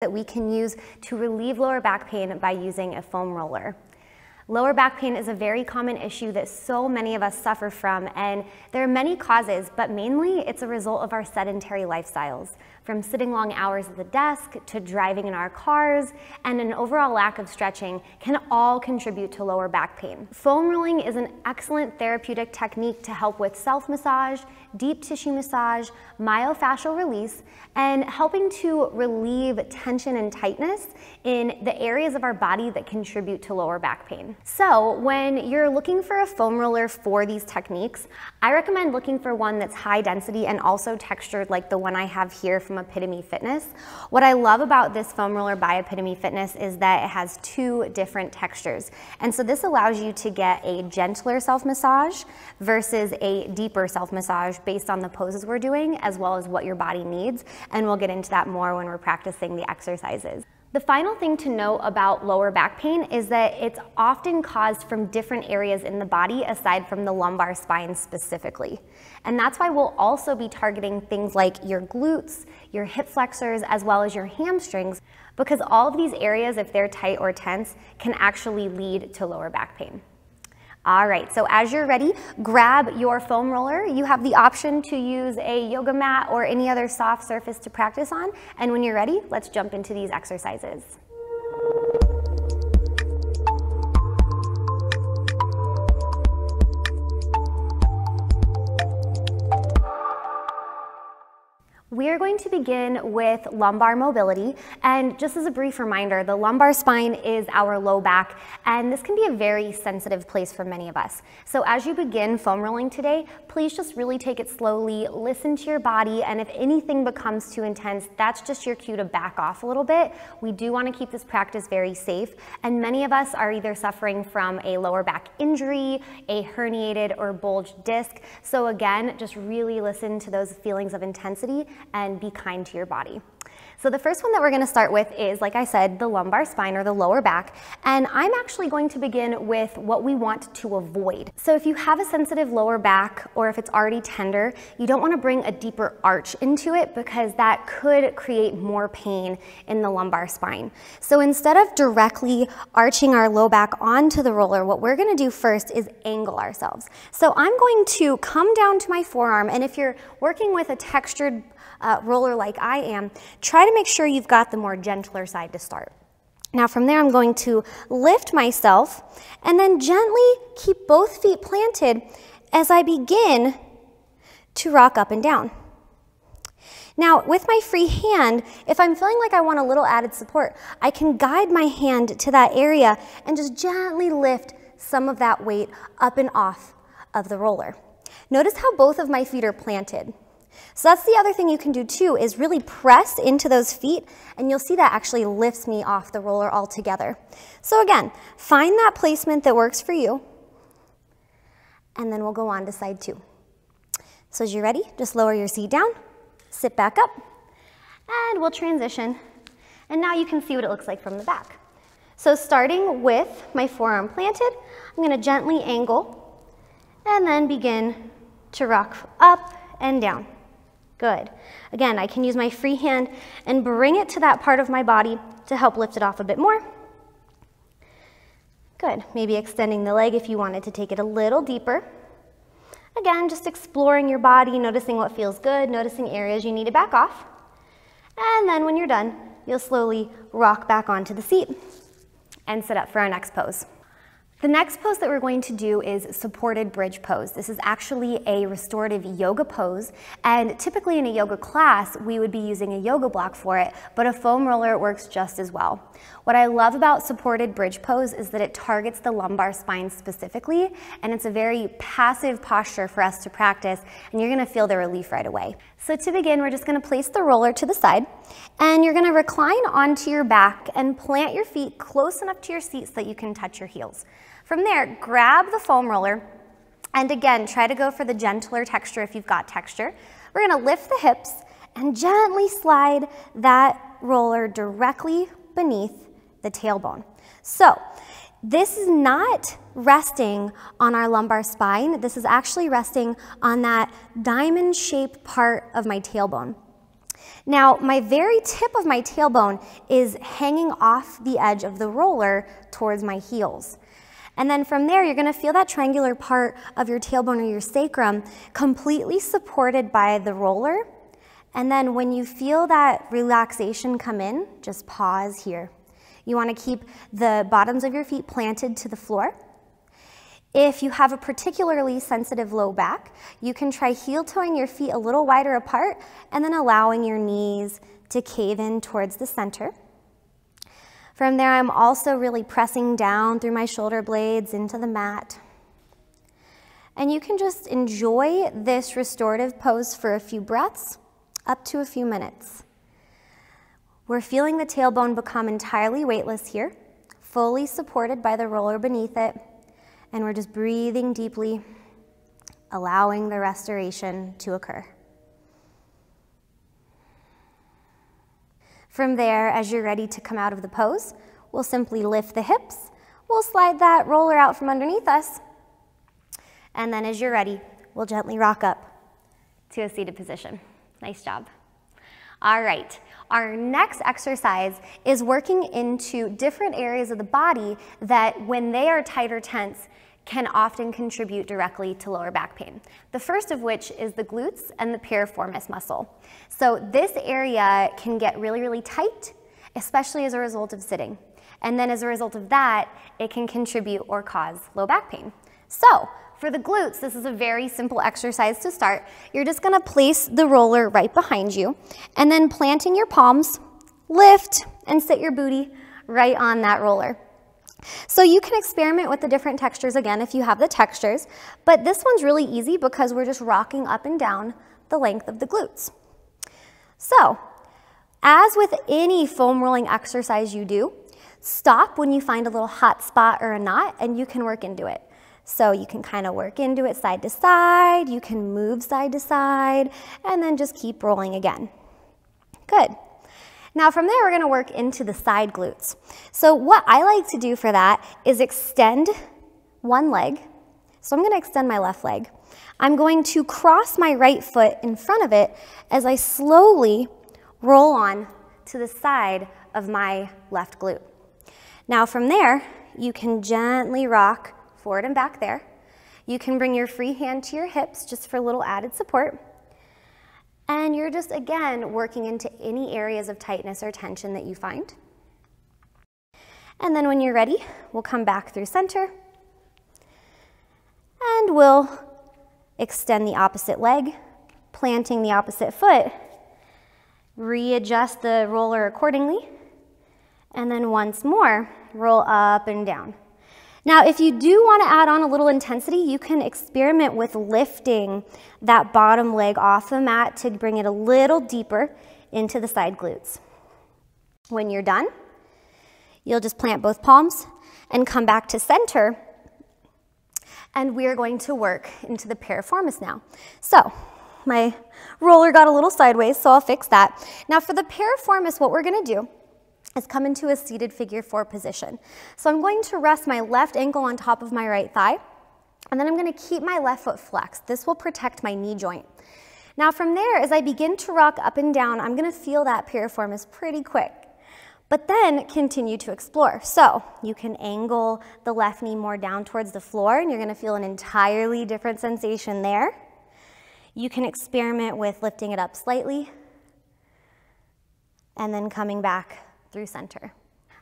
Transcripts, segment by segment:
that we can use to relieve lower back pain by using a foam roller. Lower back pain is a very common issue that so many of us suffer from, and there are many causes, but mainly it's a result of our sedentary lifestyles. From sitting long hours at the desk to driving in our cars, and an overall lack of stretching can all contribute to lower back pain. Foam rolling is an excellent therapeutic technique to help with self-massage, deep tissue massage, myofascial release, and helping to relieve tension and tightness in the areas of our body that contribute to lower back pain. So when you're looking for a foam roller for these techniques, I recommend looking for one that's high density and also textured like the one I have here from Epitome Fitness. What I love about this foam roller by Epitome Fitness is that it has two different textures. And so this allows you to get a gentler self-massage versus a deeper self-massage based on the poses we're doing as well as what your body needs. And we'll get into that more when we're practicing the exercises. The final thing to know about lower back pain is that it's often caused from different areas in the body aside from the lumbar spine specifically. And that's why we'll also be targeting things like your glutes, your hip flexors, as well as your hamstrings, because all of these areas, if they're tight or tense, can actually lead to lower back pain. All right, so as you're ready, grab your foam roller. You have the option to use a yoga mat or any other soft surface to practice on. And when you're ready, let's jump into these exercises. We are going to begin with lumbar mobility, and just as a brief reminder, the lumbar spine is our low back, and this can be a very sensitive place for many of us. So as you begin foam rolling today, please just really take it slowly, listen to your body, and if anything becomes too intense, that's just your cue to back off a little bit. We do want to keep this practice very safe, and many of us are either suffering from a lower back injury, a herniated or bulged disc. So again, just really listen to those feelings of intensity and be kind to your body. So the first one that we're going to start with is, like I said, the lumbar spine or the lower back, and I'm actually going to begin with what we want to avoid. So if you have a sensitive lower back or if it's already tender, you don't want to bring a deeper arch into it because that could create more pain in the lumbar spine. So instead of directly arching our low back onto the roller, what we're going to do first is angle ourselves. So I'm going to come down to my forearm, and if you're working with a textured roller like I am, try to make sure you've got the more gentler side to start. Now from there I'm going to lift myself and then gently keep both feet planted as I begin to rock up and down. Now with my free hand, if I'm feeling like I want a little added support, I can guide my hand to that area and just gently lift some of that weight up and off of the roller. Notice how both of my feet are planted. So that's the other thing you can do too, is really press into those feet, and you'll see that actually lifts me off the roller altogether. So again, find that placement that works for you, and then we'll go on to side two. So as you're ready, just lower your seat down, sit back up, and we'll transition. And now you can see what it looks like from the back. So starting with my forearm planted, I'm going to gently angle, and then begin to rock up and down. Good. Again, I can use my free hand and bring it to that part of my body to help lift it off a bit more. Good. Maybe extending the leg if you wanted to take it a little deeper. Again, just exploring your body, noticing what feels good, noticing areas you need to back off. And then when you're done, you'll slowly rock back onto the seat and sit up for our next pose. The next pose that we're going to do is supported bridge pose. This is actually a restorative yoga pose, and typically in a yoga class we would be using a yoga block for it, but a foam roller works just as well. What I love about supported bridge pose is that it targets the lumbar spine specifically, and it's a very passive posture for us to practice, and you're going to feel the relief right away. So to begin, we're just going to place the roller to the side, and you're going to recline onto your back and plant your feet close enough to your seat so that you can touch your heels. From there, grab the foam roller, and again, try to go for the gentler texture if you've got texture. We're going to lift the hips and gently slide that roller directly beneath the tailbone. So this is not resting on our lumbar spine. This is actually resting on that diamond-shaped part of my tailbone. Now, my very tip of my tailbone is hanging off the edge of the roller towards my heels. And then from there, you're gonna feel that triangular part of your tailbone or your sacrum completely supported by the roller. And then when you feel that relaxation come in, just pause here. You wanna keep the bottoms of your feet planted to the floor. If you have a particularly sensitive low back, you can try heel-toeing your feet a little wider apart and then allowing your knees to cave in towards the center. From there, I'm also really pressing down through my shoulder blades into the mat. And you can just enjoy this restorative pose for a few breaths, up to a few minutes. We're feeling the tailbone become entirely weightless here, fully supported by the roller beneath it. And we're just breathing deeply, allowing the restoration to occur. From there, as you're ready to come out of the pose, we'll simply lift the hips. We'll slide that roller out from underneath us. And then as you're ready, we'll gently rock up to a seated position. Nice job. All right, our next exercise is working into different areas of the body that when they are tight or tense can often contribute directly to lower back pain. The first of which is the glutes and the piriformis muscle. So this area can get really, really tight, especially as a result of sitting. And then as a result of that, it can contribute or cause low back pain. So for the glutes, this is a very simple exercise to start. You're just gonna place the roller right behind you and then planting your palms, lift and sit your booty right on that roller. So you can experiment with the different textures again if you have the textures, but this one's really easy because we're just rocking up and down the length of the glutes. So, as with any foam rolling exercise you do, stop when you find a little hot spot or a knot and you can work into it. So you can kind of work into it side to side, you can move side to side, and then just keep rolling again. Good. Now from there, we're gonna work into the side glutes. So what I like to do for that is extend one leg. So I'm gonna extend my left leg. I'm going to cross my right foot in front of it as I slowly roll on to the side of my left glute. Now from there, you can gently rock forward and back there. You can bring your free hand to your hips just for a little added support. And you're just, again, working into any areas of tightness or tension that you find. And then when you're ready, we'll come back through center. And we'll extend the opposite leg, planting the opposite foot. Readjust the roller accordingly. And then once more, roll up and down. Now, if you do want to add on a little intensity, you can experiment with lifting that bottom leg off the mat to bring it a little deeper into the side glutes. When you're done, you'll just plant both palms and come back to center. And we're going to work into the piriformis now. So, my roller got a little sideways, so I'll fix that. Now for the piriformis, what we're going to do is come into a seated figure 4 position. So I'm going to rest my left ankle on top of my right thigh, and then I'm going to keep my left foot flexed. This will protect my knee joint. Now from there, as I begin to rock up and down, I'm going to feel that piriformis pretty quick, but then continue to explore. So you can angle the left knee more down towards the floor, and you're going to feel an entirely different sensation there. You can experiment with lifting it up slightly, and then coming back through center.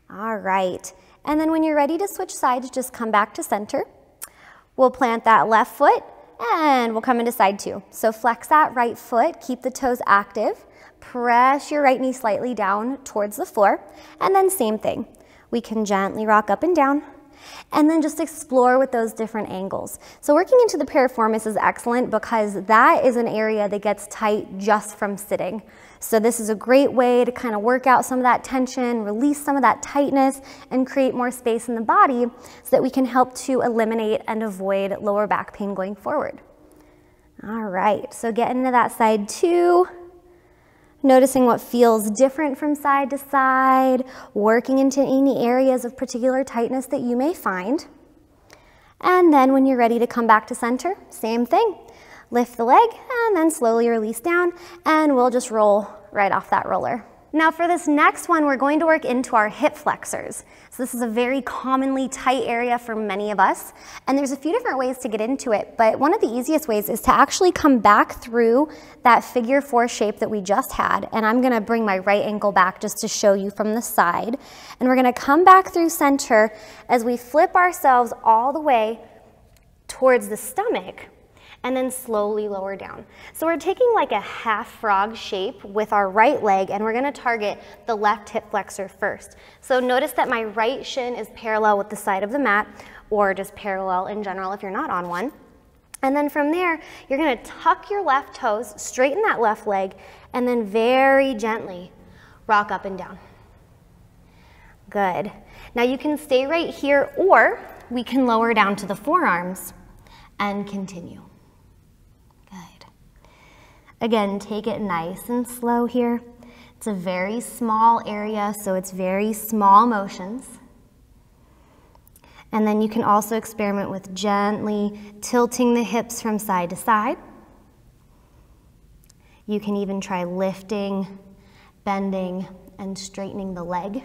All right, and then when you're ready to switch sides, just come back to center. We'll plant that left foot and we'll come into side 2. So flex that right foot, keep the toes active, press your right knee slightly down towards the floor, and then same thing. We can gently rock up and down, and then just explore with those different angles. So working into the piriformis is excellent because that is an area that gets tight just from sitting. So this is a great way to kind of work out some of that tension, release some of that tightness, and create more space in the body so that we can help to eliminate and avoid lower back pain going forward. All right, so getting into that side 2. Noticing what feels different from side to side, working into any areas of particular tightness that you may find. And then when you're ready to come back to center, same thing. Lift the leg and then slowly release down, and we'll just roll right off that roller. Now for this next one, we're going to work into our hip flexors. So this is a very commonly tight area for many of us, and there's a few different ways to get into it, but one of the easiest ways is to actually come back through that figure 4 shape that we just had, and I'm gonna bring my right ankle back just to show you from the side, and we're gonna come back through center as we flip ourselves all the way towards the stomach, and then slowly lower down. So we're taking like a half frog shape with our right leg, and we're gonna target the left hip flexor first. So notice that my right shin is parallel with the side of the mat, or just parallel in general if you're not on one. And then from there, you're gonna tuck your left toes, straighten that left leg, and then very gently rock up and down. Good. Now you can stay right here, or we can lower down to the forearms and continue. Again, take it nice and slow here. It's a very small area, so it's very small motions. And then you can also experiment with gently tilting the hips from side to side. You can even try lifting, bending, and straightening the leg.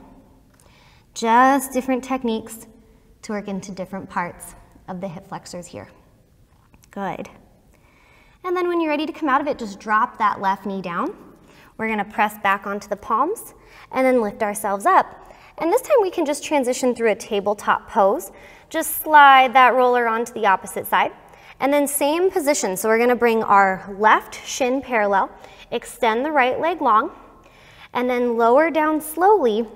Just different techniques to work into different parts of the hip flexors here. Good. And then when you're ready to come out of it, just drop that left knee down. We're gonna press back onto the palms and then lift ourselves up. And this time we can just transition through a tabletop pose. Just slide that roller onto the opposite side. And then same position, so we're gonna bring our left shin parallel, extend the right leg long, and then lower down slowly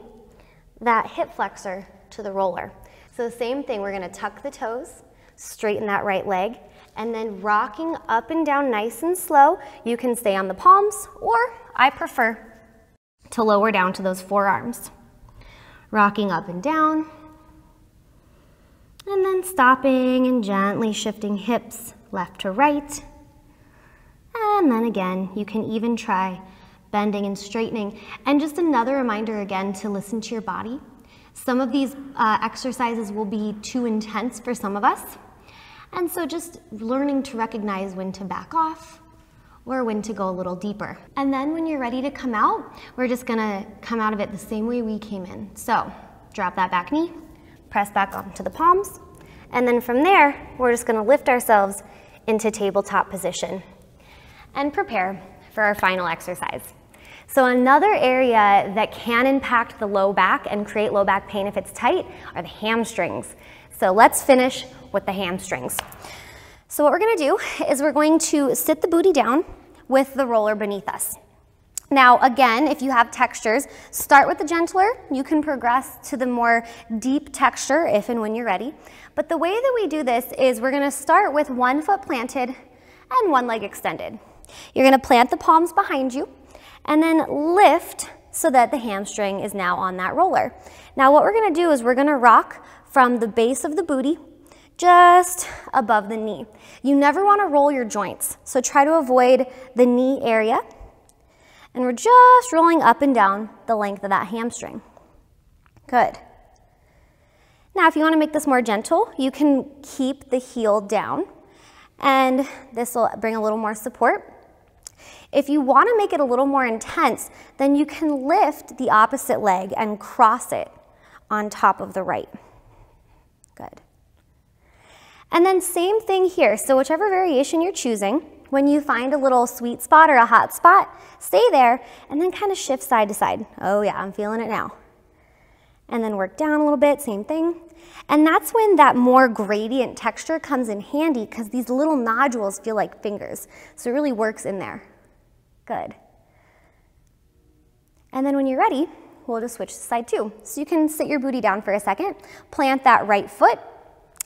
that hip flexor to the roller. So same thing, we're gonna tuck the toes, straighten that right leg, and then rocking up and down nice and slow. You can stay on the palms, or I prefer to lower down to those forearms. Rocking up and down, and then stopping and gently shifting hips left to right. And then again, you can even try bending and straightening. And just another reminder again to listen to your body. Some of these exercises will be too intense for some of us. And so just learning to recognize when to back off or when to go a little deeper. And then when you're ready to come out, we're just gonna come out of it the same way we came in. So drop that back knee, press back onto the palms, and then from there, we're just gonna lift ourselves into tabletop position and prepare for our final exercise. So another area that can impact the low back and create low back pain if it's tight are the hamstrings. So let's finish with the hamstrings. So what we're gonna do is we're going to sit the booty down with the roller beneath us. Now again, if you have textures, start with the gentler. You can progress to the more deep texture if and when you're ready. But the way that we do this is we're gonna start with one foot planted and one leg extended. You're gonna plant the palms behind you and then lift so that the hamstring is now on that roller. Now what we're gonna do is we're gonna rock from the base of the booty just above the knee. You never wanna roll your joints, so try to avoid the knee area. And we're just rolling up and down the length of that hamstring. Good. Now if you wanna make this more gentle, you can keep the heel down, and this will bring a little more support. If you wanna make it a little more intense, then you can lift the opposite leg and cross it on top of the right. Good. And then same thing here. So whichever variation you're choosing, when you find a little sweet spot or a hot spot, stay there and then kind of shift side to side. Oh yeah, I'm feeling it now. And then work down a little bit, same thing. And that's when that more gradient texture comes in handy because these little nodules feel like fingers. So it really works in there. Good. And then when you're ready, we'll just switch to side two. So you can sit your booty down for a second, plant that right foot,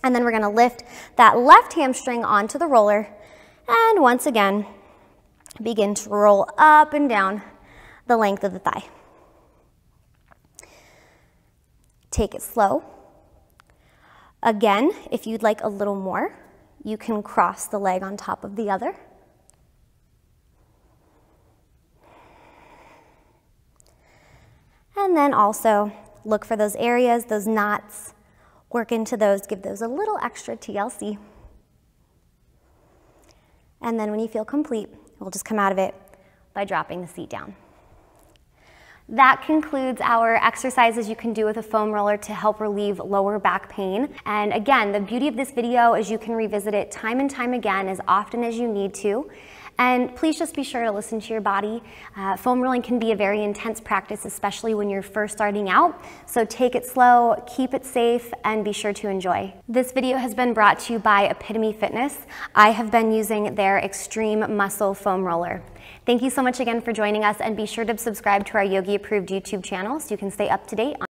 and then we're gonna lift that left hamstring onto the roller, and once again, begin to roll up and down the length of the thigh. Take it slow. Again, if you'd like a little more, you can cross the leg on top of the other. And then also look for those areas, those knots, work into those, give those a little extra TLC. And then when you feel complete, we'll just come out of it by dropping the seat down. That concludes our exercises you can do with a foam roller to help relieve lower back pain. And again, the beauty of this video is you can revisit it time and time again as often as you need to. And please just be sure to listen to your body. Foam rolling can be a very intense practice, especially when you're first starting out. So take it slow, keep it safe, and be sure to enjoy. This video has been brought to you by Epitome Fitness. I have been using their Extreme Muscle Foam Roller. Thank you so much again for joining us, and be sure to subscribe to our Yogi Approved YouTube channel so you can stay up to date on